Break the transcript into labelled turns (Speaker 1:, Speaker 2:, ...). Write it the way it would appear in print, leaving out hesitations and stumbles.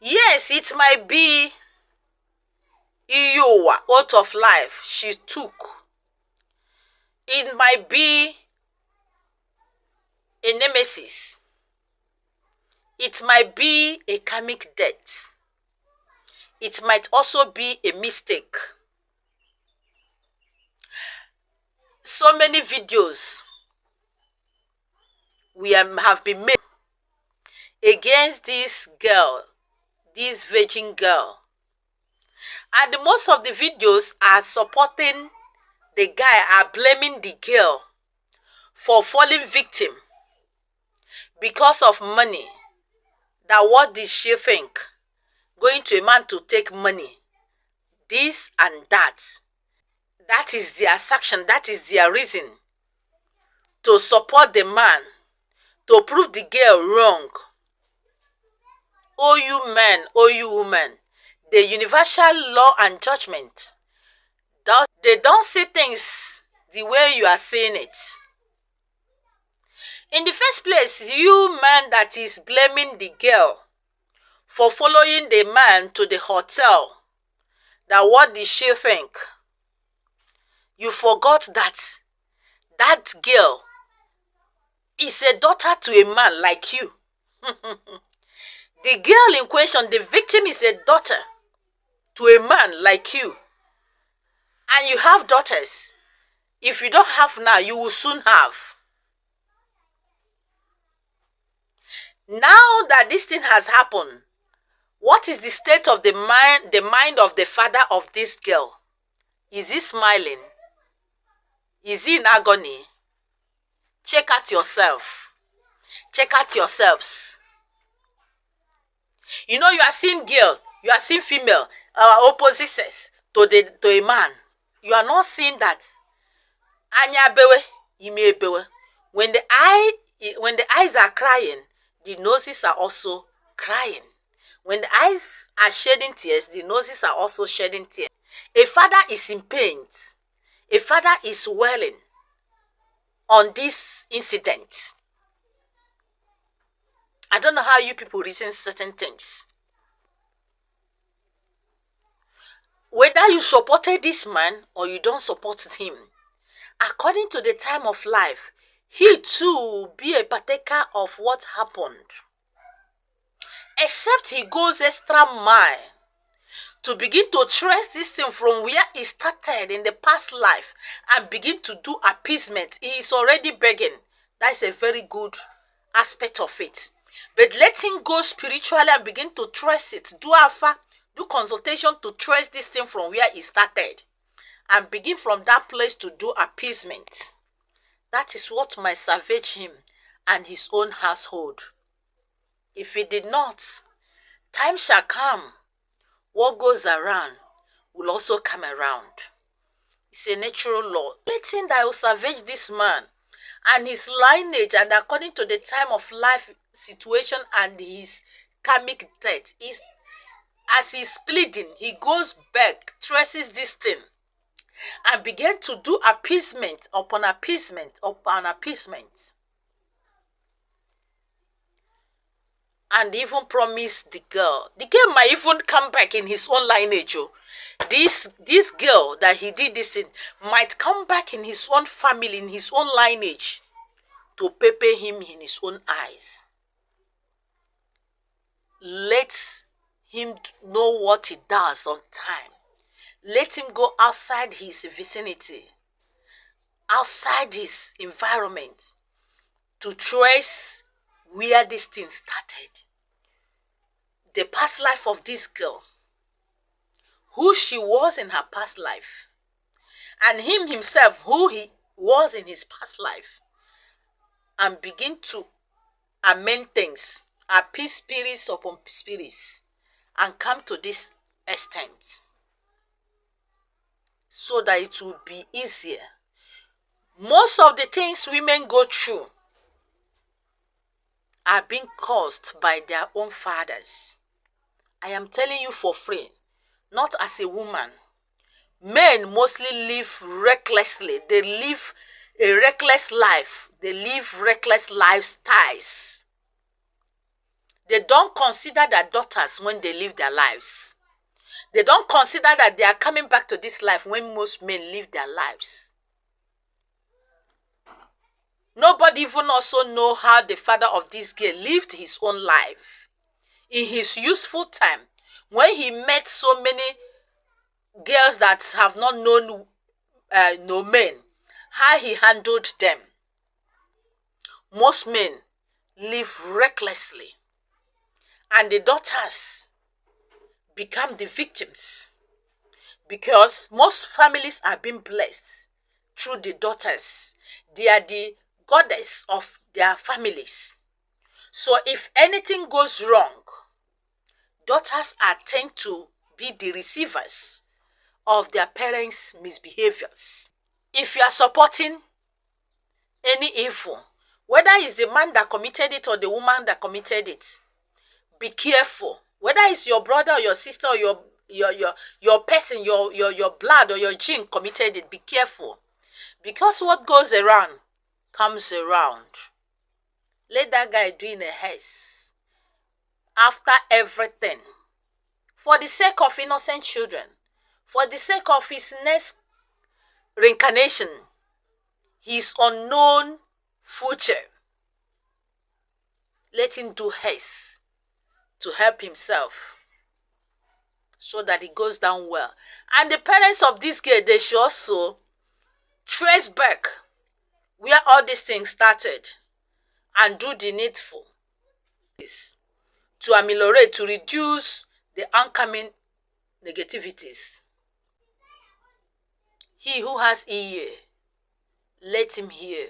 Speaker 1: Yes, it might be Iowa out of life she took. It might be a nemesis. It might be a karmic debt. It might also be a mistake. So many videos have been made against this girl, this virgin girl. And most of the videos are supporting the guy, are blaming the girl for falling victim because of money. That what did she think? Going to a man to take money. This and that. That is their sanction. That is their reason to support the man, to prove the girl wrong. Oh, you men, oh, you women, the universal law and judgment, they don't see things the way you are seeing it. In the first place, you man that is blaming the girl for following the man to the hotel, that what did she think? You forgot that that girl is a daughter to a man like you. The girl in question, the victim, is a daughter to a man like you. And you have daughters. If you don't have now, you will soon have. Now that this thing has happened, what is the state of the mind of the father of this girl? Is he smiling? Is he in agony? Check out yourself. Check out yourselves. You know, you are seeing girl, you are seeing female, opposite sex to a man. You are not seeing that. Anya bewe, ime bewe. When the eyes are crying, the noses are also crying. When the eyes are shedding tears, the noses are also shedding tears. A father is in pain. A father is wailing on this incident. I don't know how you people reason certain things. Whether you supported this man or you don't support him, according to the time of life, he too will be a partaker of what happened. Except he goes extra mile to begin to trace this thing from where it started in the past life and begin to do appeasement. He is already begging. That is a very good aspect of it. But let him go spiritually and begin to trace it. Do alpha, do consultation to trace this thing from where it started and begin from that place to do appeasement. That is what might salvage him and his own household. If he did not, time shall come. What goes around will also come around. It's a natural law. Anything that will salvage this man and his lineage, and according to the time of life situation and his karmic death, is as he's pleading, he goes back, traces this thing, and begin to do appeasement upon appeasement upon appeasement. And even promise the girl. The girl might even come back in his own lineage. This girl that he did this thing might come back in his own family, in his own lineage, to pepper him in his own eyes. Let him know what he does on time. Let him go outside his vicinity, outside his environment, to trace where this thing started. The past life of this girl, who she was in her past life, and him himself, who he was in his past life, and begin to amend things, appease spirits upon spirits, and come to this extent, so that it will be easier. Most of the things women go through are being caused by their own fathers. I am telling you for free, not as a woman. Men mostly live recklessly. They live a reckless life. They live reckless lifestyles. They don't consider their daughters when they live their lives. They don't consider that they are coming back to this life when most men live their lives. Nobody even also know how the father of this girl lived his own life. In his useful time, when he met so many girls that have not known no men, how he handled them. Most men live recklessly, and the daughters become the victims, because most families are being blessed through the daughters. They are the goddess of their families. So if anything goes wrong, daughters are tend to be the receivers of their parents' misbehaviors. If you are supporting any evil, whether it's the man that committed it or the woman that committed it, be careful. Whether it's your brother or your sister or your person, your blood or your gene committed it, be careful. Because what goes around comes around. Let that guy do in a haste after everything, for the sake of innocent children, for the sake of his next reincarnation, his unknown future. Let him do haste to help himself so that it goes down well. And the parents of this girl, they should also trace back where all these things started and do the needful to ameliorate, to reduce the oncoming negativities. He who has ear, let him hear.